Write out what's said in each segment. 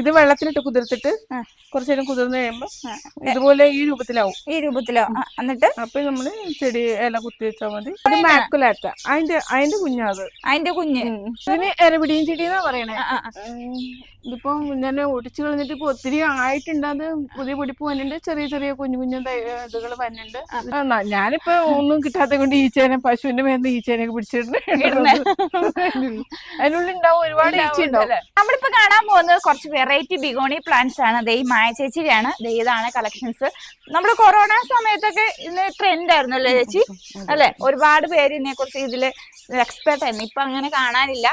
ഇത് വെള്ളത്തിലിട്ട് കുതിർത്തിട്ട് കുറച്ചു നേരം കുതിർന്ന് കഴിയുമ്പോ ഇതുപോലെ ഈ രൂപത്തിലാവും. എന്നിട്ട് അപ്പൊ നമ്മള് ചെടി ഇല കുത്തി വെച്ചാൽ മതി. അത് മാക്കുലാറ്റ, അതിന്റെ കുഞ്ഞാത്. അതിന്റെ കുഞ്ഞ്. ഇതിന് എരപിടിയും ചെടി എന്നാ പറയണേ. ഇതിപ്പോ ഞാൻ ഒടിച്ചു കളഞ്ഞിട്ട് ഇപ്പൊ ഒത്തിരി ആയിട്ടുണ്ട്. അത് പുതിയ പൊടിപ്പ് വന്നിട്ടുണ്ട്, ചെറിയ ചെറിയ കുഞ്ഞു കുഞ്ഞു ഇതുകൾ വന്നിട്ടുണ്ട്. ഞാനിപ്പോ ഒന്നും കിട്ടാത്ത കൊണ്ട് ഈച്ചേനെ, പശുവിന്റെ മേന്ന് ഈച്ചേനൊക്കെ പിടിച്ചിട്ടുണ്ട്. അതിനുള്ളിൽ ഉണ്ടാവും, ഒരുപാട് ഈച്ച ഉണ്ടാവും. നമ്മളിപ്പോ കാണാൻ പോകുന്നത് കുറച്ച് വെറൈറ്റി ബിഗോണി പ്ലാന്റ്സ് ആണ്. ദേ മായ ചേച്ചിയാണ്, ഇതാണ് കളക്ഷൻസ്. നമ്മുടെ കൊറോണ സമയത്തൊക്കെ ഇതിന് ട്രെൻഡ് ആയിരുന്നല്ലേ ചേച്ചി, അല്ലെ? ഒരുപാട് പേര് ഇതിനെ കുറിച്ച് ഇതില് എക്സ്പെർട്ട് ആയിരുന്നു. ഇപ്പൊ അങ്ങനെ കാണാനില്ല.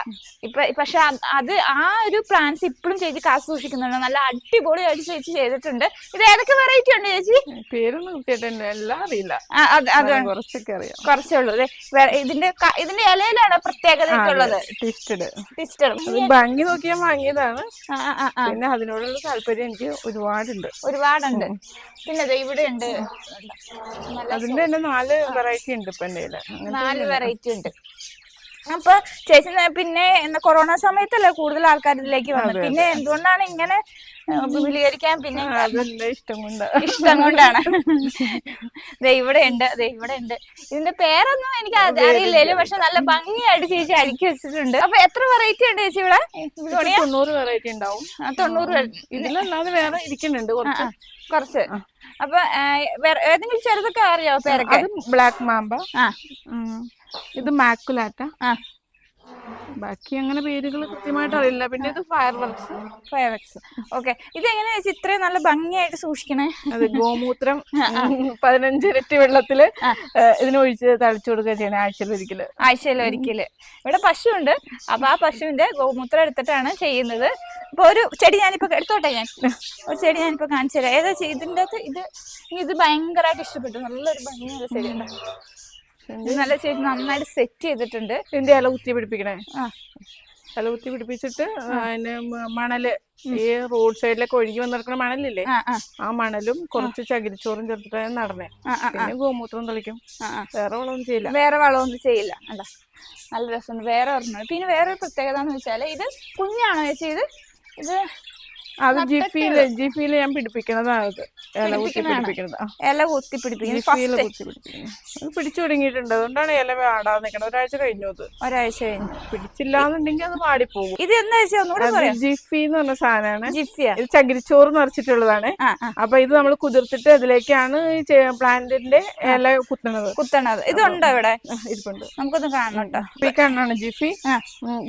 പക്ഷെ അത് ആ ഒരു പ്ലാന്റ്സ് ഇപ്പോഴും ചേച്ചി കാശ് സൂക്ഷിക്കുന്നുണ്ട്. നല്ല അടിപൊളിയായിട്ട് ചേച്ചി ചെയ്തിട്ടുണ്ട്. ഇത് ഏതൊക്കെ വെറൈറ്റി ഉണ്ട് ചേച്ചി? പേരൊന്നും എല്ലാം അറിയില്ല, കുറച്ചൊക്കെ അറിയാം. കുറച്ചേ ഉള്ളൂ. ഇതിന്റെ ഇലയിലാണ് പ്രത്യേകത ഉള്ളത്. ഭംഗി നോക്കിയാൽ വാങ്ങിയതാണ്. പിന്നെ അതിനോടുള്ള താല്പര്യം എനിക്ക് ഒരുപാടുണ്ട്. പിന്നെ ഇവിടെ ഉണ്ട്, അതിന്റെ തന്നെ 4 വെറൈറ്റി ഉണ്ട് ഇപ്പൊ എന്റെ കയ്യില്. 4 വെറൈറ്റി ഉണ്ട്. അപ്പൊ ചേച്ചി പിന്നെ കൊറോണ സമയത്തല്ലേ കൂടുതൽ ആൾക്കാർ ഇതിലേക്ക് വന്നത്. പിന്നെ എന്തുകൊണ്ടാണ് ഇങ്ങനെ വിപുലീകരിക്കാൻ? പിന്നെ ഇഷ്ടം കൊണ്ടാണ്. ഇവിടെ ഉണ്ട്. ഇതിന്റെ പേരൊന്നും എനിക്ക് അറിയില്ലല്ലോ, പക്ഷെ നല്ല ഭംഗിയായിട്ട് ചേച്ചി അടുക്കി വെച്ചിട്ടുണ്ട്. അപ്പൊ എത്ര വെറൈറ്റി ഉണ്ട് ചേച്ചി ഇവിടെ? 90 വെറൈറ്റി ഉണ്ടാവും. 90. ഇതിലല്ലാതെ വേറെ ഇരിക്കുന്നുണ്ട് കുറച്ച്. അപ്പൊ ഏതെങ്കിലും ചെറുതൊക്കെ അറിയാവോ പേരൊക്കെ? ബ്ലാക്ക് മാമ്പ, ഇത് മാക്കുലാറ്റ, ബാക്കി അങ്ങനെ പേരുകൾ കൃത്യമായിട്ട് അറിയില്ല. പിന്നെ ഇത് ഫയർവർക്സ്. ഓക്കെ. ഇതെങ്ങനെയാ ചേച്ചി ഇത്രയും നല്ല ഭംഗിയായിട്ട് സൂക്ഷിക്കണേ? അതെ, ഗോമൂത്രം 15 ഇരട്ടി വെള്ളത്തില് ഇതിനൊഴിച്ച് തളിച്ചു കൊടുക്കുക ചെയ്യണേ, ആഴ്ചയിൽ ഒരിക്കല്. ഇവിടെ പശുവുണ്ട്. അപ്പൊ ആ പശുവിന്റെ ഗോമൂത്രം എടുത്തിട്ടാണ് ചെയ്യുന്നത്. അപ്പൊ ഒരു ചെടി ഞാനിപ്പോ എടുത്തോട്ടെ, ഒരു ചെടി ഞാനിപ്പോ കാണിച്ചു തരാം. ഏതാ ഇതിന്റെ അകത്ത് ഇത് ഭയങ്കരമായിട്ട് ഇഷ്ടപ്പെട്ടു. നല്ലൊരു ഭംഗിയുള്ള ചെടി ഉണ്ട്. നല്ല ചേച്ചി നന്നായിട്ട് സെറ്റ് ചെയ്തിട്ടുണ്ട്. ഇതിന്റെ ഇല കുത്തി പിടിപ്പിക്കണേ. ഇല കുത്തി പിടിപ്പിച്ചിട്ട് അതിന് മണല്, ഈ റോഡ് സൈഡിലൊക്കെ ഒഴുകി വന്നിരിക്കുന്ന മണലില്ലേ, ആ മണലും കുറച്ച് ചകിരിച്ചോറും ചേർത്തിട്ട് നടണേ. പിന്നെ ഗോമൂത്രം തളിക്കും. വേറെ വളമൊന്നും ചെയ്യില്ല. നല്ല രസമുണ്ട്. വേറെ ഒരെണ്ണം. പിന്നെ വേറൊരു പ്രത്യേകത എന്ന് വെച്ചാല് ഇത് കുഞ്ഞാണോ ചേച്ചി? ഇത് അത് ജിഫിയില് ഞാൻ പിടിപ്പിക്കുന്നതാണ്. ഇല കുത്തി പിടിപ്പിക്കുന്നത് പിടിച്ചു തുടങ്ങിയിട്ടുണ്ട്. അതുകൊണ്ടാണ് ഇല വാടാതെ നിൽക്കുന്നത്. ഒരാഴ്ച കഴിഞ്ഞു. പിടിച്ചില്ലാന്നുണ്ടെങ്കിൽ അത് വാടിപ്പോകും. ഇത് എന്താ ജിഫി എന്ന് പറഞ്ഞ സാധനമാണ്. ഇത് ചകിരിച്ചോറ് നിറച്ചിട്ടുള്ളതാണ്. അപ്പൊ ഇത് നമ്മൾ കുതിർത്തിട്ട് അതിലേക്കാണ് പ്ലാന്റിന്റെ ഇല കുത്തണത്. ഇതുണ്ടോ ഇവിടെ? ഇരിപ്പുണ്ട്, നമുക്കൊന്ന് കാണണം കേട്ടോ. ഈ കാണാണ് ജിഫി.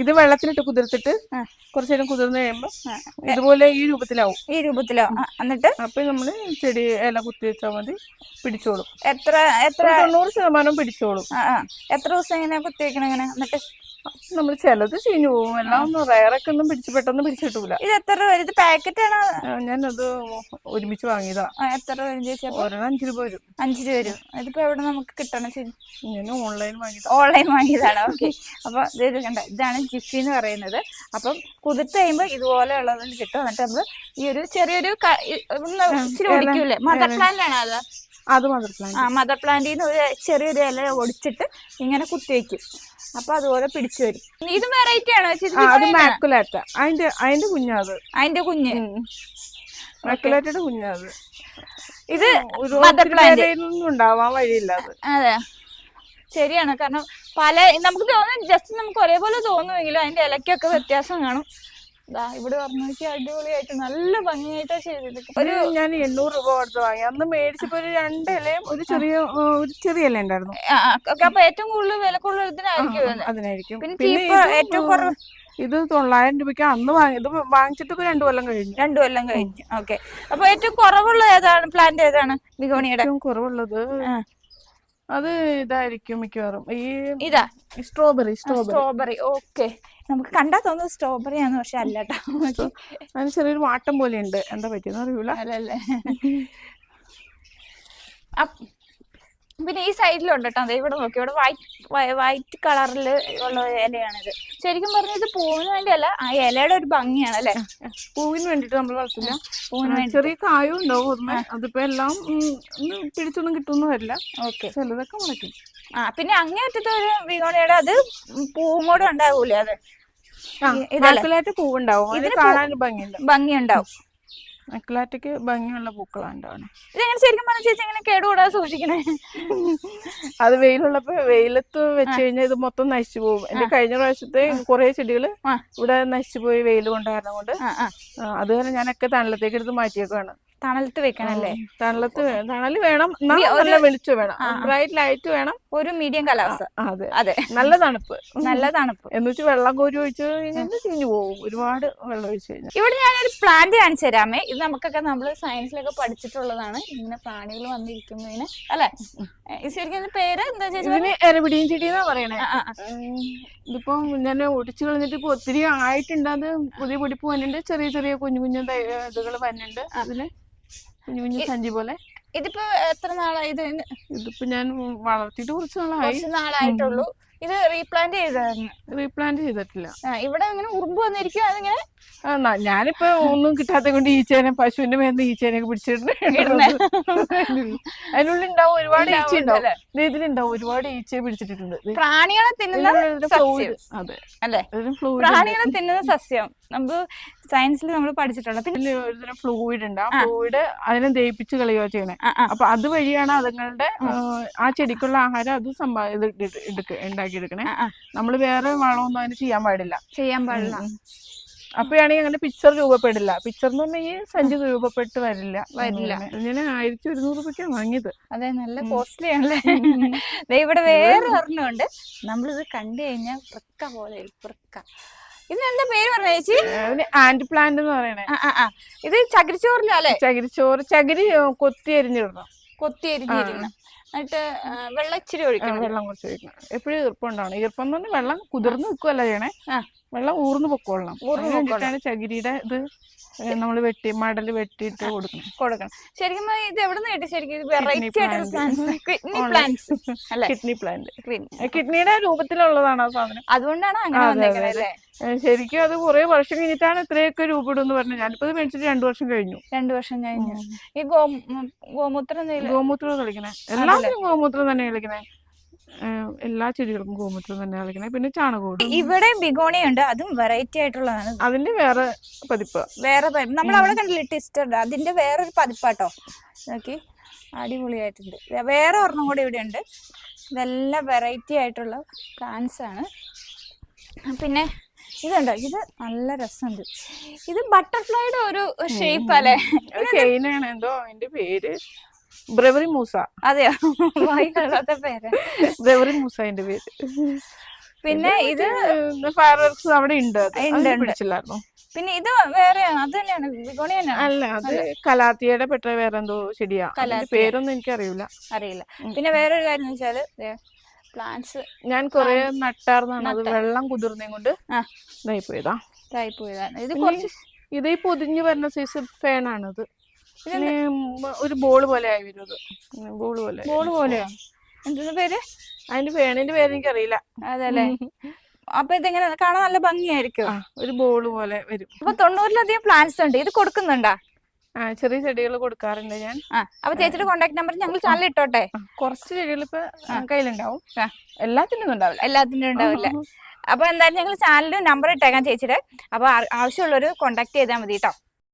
ഇത് വെള്ളത്തിലിട്ട് കുതിർത്തിട്ട് കുറച്ചു നേരം കുതിർന്ന് കഴിയുമ്പോ ഇതുപോലെ ഈ രൂപത്തിലാവും. എന്നിട്ട് അപ്പൊ നമ്മള് ചെടി ഇല കുത്തി വെച്ചാൽ മതി, പിടിച്ചോളും. എത്ര 90% പിടിച്ചോളും. എത്ര ദിവസം ഇങ്ങനെ കുത്തി വെക്കണം ഇങ്ങനെ? എന്നിട്ട് നമ്മൾ ചിലത് ചീഞ്ഞു പോകും, എല്ലാം ഒന്നും റയറൊക്കെ ഒന്നും പെട്ടെന്ന് പിടിച്ചിട്ടൂല. ഇത് എത്ര രൂപ? ഇത് പാക്കറ്റ് ആണോ? ഞാനത് ഒരുമിച്ച് വാങ്ങിയതാ. എത്ര രൂപ ചേച്ചി? ഒരെണ്ണം 5 രൂപ വരും. 5 രൂപ വരും. ഇതിപ്പോ എവിടെ നമുക്ക് കിട്ടണം? ശരി, ഞാൻ ഓൺലൈൻ വാങ്ങിയതാണ്. ഓക്കെ. അപ്പൊ ഇത് കണ്ട, ഇതാണ് ജിഫി എന്ന് പറയുന്നത്. അപ്പം കുതിർത്ത് കഴിയുമ്പോ ഇതുപോലെ ഉള്ളതിൽ കിട്ടും. എന്നിട്ട് നമ്മള് ഈ ഒരു ചെറിയൊരു ഇച്ചിരി ഒടിക്കൂലേ? മദർ പ്ലാന്റ് ആണോ അത്? മദർ പ്ലാന്റിൽ നിന്ന് ഒരു ചെറിയൊരു ഇല ഒടിച്ചിട്ട് ഇങ്ങനെ കുത്തിവെക്കും. അപ്പൊ അതുപോലെ പിടിച്ചു വരും. ഇത് വെറൈറ്റി ആണോ? അത് മാക്കുലാറ്റ, അതിന്റെ കുഞ്ഞാത്. അതിന്റെ കുഞ്ഞ്, മാക്കുലാറ്റയുടെ കുഞ്ഞാത്. ഇത് മദർ പ്ലാന്റ് ഉണ്ടാവാൻ വഴിയില്ല. അതെ, ശരിയാണ്. കാരണം നമുക്ക് തോന്നും, ജസ്റ്റ് നമുക്ക് ഒരേപോലെ തോന്നുമെങ്കിലും അതിന്റെ ഇലക്കൊക്കെ വ്യത്യാസം കാണും. ഇവിടെ പറഞ്ഞു അടിപൊളിയായിട്ട് നല്ല ഭംഗിയായിട്ടാ ചെയ്തിട്ട്. ഞാൻ 800 രൂപ കൊടുത്ത് വാങ്ങി. അന്ന് മേടിച്ചപ്പോ ഒരു 2 ഇലയും ഒരു ചെറിയ ഇല ഉണ്ടായിരുന്നു. അപ്പൊ ഏറ്റവും കൂടുതൽ വില കൂടുതൽ അതിനായിരിക്കും. പിന്നെ ഏറ്റവും കുറവ് ഇത് 900 രൂപയ്ക്ക് അന്ന് വാങ്ങിയത്. വാങ്ങിച്ചിട്ട് 2 കൊല്ലം കഴിഞ്ഞു. ഓക്കെ. അപ്പൊ ഏറ്റവും കുറവുള്ള ഏതാണ് പ്ലാന്റ്? ഏതാണ് ബിഗോണിയുടെ ഏറ്റവും കുറവുള്ളത്? അത് ഇതായിരിക്കും മിക്കവാറും. ഇതാ സ്ട്രോബെറി. ഓക്കെ. നമുക്ക് കണ്ടാ തോന്നുന്നത് സ്ട്രോബെറി ആണ്, പക്ഷെ അല്ല കേട്ടോ. അതിന് ചെറിയൊരു വാട്ടം പോലെ ഉണ്ട്. എന്താ പറ്റിയെന്ന് അറിയൂല. അല്ലല്ലേ. പിന്നെ ഈ സൈഡിലുണ്ട് കേട്ടോ. ഇവിടെ നോക്കി, ഇവിടെ വൈറ്റ് കളറിൽ ഉള്ള ഇലയാണിത്. ശരിക്കും പറഞ്ഞാൽ ഇത് പൂവിന് വേണ്ടിയല്ല, ആ ഇലയുടെ ഒരു ഭംഗിയാണ് അല്ലെ. പൂവിന് വേണ്ടിട്ട് നമ്മൾ വളർത്തില്ല. ചെറിയ കായും ഉണ്ടാവും. അതിപ്പോ എല്ലാം പിടിച്ചൊന്നും കിട്ടുമെന്ന് വരില്ല. ഓക്കെ, ചിലതൊക്കെ മുളയ്ക്കും. പിന്നെ അങ്ങേറ്റത്തെ ഒരു ബിഗോണിയുടെ അത് പൂവും കൂടെ ഉണ്ടാവൂലേ? അത് മക്കളായിട്ട് പൂവുണ്ടാവും, അതിന് കാണാൻ ഭംഗിയുണ്ട്. ഭംഗിയുണ്ടാവും. മക്കളാറ്റക്ക് ഭംഗിയുള്ള പൂക്കളാണ് ഉണ്ടാവണേ. ഇതെങ്ങനെ ശരിക്കും പറഞ്ഞ ചേച്ചി എങ്ങനെ കേടുകൂടാതെ സൂക്ഷിക്കണേ? അത് വെയിലുള്ളപ്പോ വെയിലത്ത് വെച്ച് കഴിഞ്ഞാൽ ഇത് മൊത്തം നശിച്ചു പോകും. എന്റെ കഴിഞ്ഞ പ്രാവശ്യത്തെ കുറെ ചെടികള് ഇവിടെ നശിച്ചു പോയി വെയിൽ കൊണ്ട് കാരണം കൊണ്ട്. അത് കാരണം ഞാനൊക്കെ തണലത്തേക്ക് എടുത്ത് മാറ്റിയേക്കാണ്. തണലത്ത് വെക്കണല്ലേ? തണല് വേണം, നല്ല വെളിച്ചം വേണം, ബ്രൈറ്റ് ലൈറ്റ് വേണം, ഒരു മീഡിയം കാലാവസ്ഥ. അതെ, നല്ല തണുപ്പ്. എന്ന് വെച്ചാൽ വെള്ളം കോരി ഒഴിച്ചു കഴിഞ്ഞാൽ ചീഞ്ഞു പോകും, ഒരുപാട് വെള്ളം ഒഴിച്ചു കഴിഞ്ഞാൽ. ഇവിടെ ഞാനൊരു പ്ലാന്റ് കാണിച്ചു തരാമേ. ഇത് നമുക്കൊക്കെ നമ്മള് സയൻസിലൊക്കെ പഠിച്ചിട്ടുള്ളതാണ്, ഇങ്ങനെ പ്രാണികൾ വന്നിരിക്കുന്നതിന് അല്ലെ. ശരിക്കും പേര് എന്താ ചേച്ചി? എരപിടിയും ചെടി എന്നാ പറയണേ. ഇതിപ്പോ ഞാൻ ഒടിച്ചു കളഞ്ഞിട്ട് ഇപ്പൊ ഒത്തിരി ആയിട്ടുണ്ട്. അത് പുതിയ പൊടിപ്പ് വന്നിട്ടുണ്ട്, ചെറിയ ചെറിയ കുഞ്ഞു കുഞ്ഞു ഇതുകൾ വന്നിട്ടുണ്ട്. അതിന് കുഞ്ഞു കുഞ്ഞു സഞ്ചി പോലെ. ഇതിപ്പോ എത്ര നാളായി? ഇതിപ്പോ ഞാൻ വളർത്തിയിട്ട് കുറച്ച് നാളായിട്ടുള്ളൂ. ഇത് റീപ്ലാന്റ് ചെയ്തിട്ടില്ല. ഇവിടെ ഇങ്ങനെ ഉറുമ്പ് വന്നിരിക്കും, അതിങ്ങനെ. ഞാനിപ്പോ ഒന്നും കിട്ടാത്ത കൊണ്ട് ഈച്ചേനെ, പശുവിന്റെ മേന്ന് ഈച്ചേനൊക്കെ പിടിച്ചിട്ടുണ്ട്. അതിനുള്ളിൽ ഉണ്ടാവും ഒരുപാട് ഈച്ച ഉണ്ടാവും. ഇതിലുണ്ടാവും ഒരുപാട് ഈച്ചയെ പിടിച്ചിട്ടുണ്ട്. പ്രാണികളെ തിന്നുന്ന സസ്യം. അതെ അല്ലെ, പ്രാണികളെ തിന്നുന്ന സസ്യം നമുക്ക് സയൻസിൽ നമ്മൾ പഠിച്ചിട്ടുണ്ട്. പിന്നെ ഒരുതരം ഫ്ലൂയിഡ് ഉണ്ട്. ആ ഫ്ലൂയിഡ് അതിനെ ദഹിപ്പിച്ച് കളയുക ചെയ്യണേ. അപ്പൊ അതുവഴിയാണ് അതുങ്ങളുടെ ആ ചെടിക്കുള്ള ആഹാരം അത് ഉണ്ടാക്കിയെടുക്കണേ. നമ്മള് വേറെ വളമൊന്നും അതിന് ചെയ്യാൻ പാടില്ല. അപ്പഴാണെങ്കിൽ അങ്ങനെ പിക്ചർ രൂപപ്പെടില്ല. പിക്ചർ എന്ന് പറഞ്ഞാൽ ഈ സഞ്ചി രൂപപ്പെട്ട് വരില്ല. ഞാൻ 1100 രൂപയ്ക്കാണ് വാങ്ങിയത്. അതെ, നല്ല കോസ്റ്റ്ലി ആണല്ലേ. ഇവിടെ വേറെ ഒരെണ്ണമുണ്ട്, നമ്മളിത് കണ്ടു കഴിഞ്ഞാൽ വൃക്ക പോലെ. ഇതിനെന്താ പേര് പറഞ്ഞ ചേച്ചി? ആന്റ് പ്ലാന്റ് എന്ന് പറയണേ. ഇത് ചകിരിച്ചോറിലല്ലേ? ചകിരി കൊത്തി എരിഞ്ഞിടണം. എന്നിട്ട് വെള്ളം ഇച്ചിരി ഒഴിക്കണം. വെള്ളം കുറച്ച് ഒഴിക്കണം. എപ്പോഴും ഈർപ്പം ഉണ്ടാവണം. ഈർപ്പം എന്ന് പറഞ്ഞാൽ വെള്ളം കുതിർന്ന് നിൽക്കുവല്ല ചെയ്യണേ, വെള്ളം ഊർന്ന് പൊക്കോളണം. ചകിരിയുടെ ഇത് നമ്മള് മടല് വെട്ടിയിട്ട് കൊടുക്കണം. ശരിക്കും ഇത് എവിടെ നിന്ന് കിട്ടി? ശരിക്കും വെറൈറ്റി ആയിട്ടുള്ള കിഡ്നി പ്ലാന്റ്. കിഡ്നിയുടെ രൂപത്തിലുള്ളതാണ് ആ സാധനം, അതുകൊണ്ടാണ് അങ്ങനെ. ശരിക്കും അത് കുറെ വർഷം കഴിഞ്ഞിട്ടാണ് ഇത്രയൊക്കെ രൂപപ്പെടും എന്ന് പറഞ്ഞു. ഞാനിപ്പോ ഇത് മേടിച്ചിട്ട് 2 വർഷം കഴിഞ്ഞു. ഈ ഗോമൂത്രം കളിക്കണേ, എല്ലാത്തിനും ഗോമൂത്രം തന്നെ കളിക്കണേ. എല്ലാ ചെടികൾക്കും ഗോമൂത്രം തന്നെ കളിക്കണേ. പിന്നെ ചാണകവും. ഇവിടെ ബിഗോണിയുണ്ട്, അതും വെറൈറ്റി ആയിട്ടുള്ളതാണ്. അതിന്റെ വേറെ പതിപ്പ്. നമ്മൾ അവിടെ കണ്ടില്ല ട്വിസ്റ്റർ, അതിന്റെ വേറൊരു പതിപ്പാട്ടോ. നോക്കി, അടിപൊളിയായിട്ടുണ്ട്. വേറെ ഒരെണ്ണം കൂടെ ഇവിടെ ഉണ്ട്. ഇതെല്ലാം വെറൈറ്റി ആയിട്ടുള്ള പ്ലാന്റ്സ് ആണ്. പിന്നെ ഇതുണ്ടോ, ഇത് നല്ല രസമുണ്ട്. ഇത് ബട്ടർഫ്ലൈയുടെ ഒരു ഷേപ്പ് അല്ലേ? എന്തോ അതിന്റെ പേര് ബ്രവറി മൂസ. അതെയോ? വായിക്കാത്ത പേര് ബ്രവറി മൂസ അതിന്റെ പേര്. പിന്നെ ഇത് ഫയർ വർക്ക്സ് അവിടെ ഉണ്ട്, പിടിച്ചില്ലായിരുന്നു. പിന്നെ ഇത് വേറെയാണ്, അത് തന്നെയാണ് ബിഗോണി തന്നെയാണ്. അല്ല, അത് കലാത്തിയുടെ പെട്ട വേറെ എന്തോ ചെടിയാ, പേരൊന്നും എനിക്ക് അറിയില്ല. പിന്നെ വേറൊരു കാര്യം എന്ന് വെച്ചാല് പ്ലാന്റ്സ് ഞാൻ കൊറേ നട്ടാർന്നാണ്, അത് വെള്ളം കുതിർന്നേ കൊണ്ട് ഇതായി പോയതാണ്. ഇത് ഈ പൊതിഞ്ഞു വരുന്ന സൈസ് ഫേണാണിത്. ഒരു ബോള് പോലെ ആയി വരും. അത് ബോള് പോലെയോ? എന്താ പേര് അതിന്റെ ഫേണിന്റെ പേര് എനിക്കറിയില്ല. അതല്ലേ? അപ്പൊ ഇതെങ്ങനെ കാണാൻ നല്ല ഭംഗിയായിരിക്കും. ഒരു ബോള് പോലെ വരും. അപ്പൊ 90-ലധികം പ്ലാന്റ്സ് ഉണ്ട്. ഇത് കൊടുക്കുന്നുണ്ടാ? ചെറിയ ചെടികൾ കൊടുക്കാറുണ്ട് ഞാൻ. അപ്പൊ ചേച്ചിയുടെ കോൺടാക്ട് നമ്പർ ഞങ്ങൾ ചാനൽ ഇട്ടോട്ടെ. കുറച്ച് ചെടികൾ ഇപ്പൊ കയ്യിലുണ്ടാവും, എല്ലാത്തിനും ഉണ്ടാവില്ല. അപ്പൊ എന്തായാലും ഞങ്ങൾ ചാനലിൽ നമ്പർ ഇട്ടേക്കാം ചേച്ചിയുടെ. അപ്പൊ ആവശ്യമുള്ളവര് കോൺടാക്ട് ചെയ്താൽ മതി കേട്ടോ.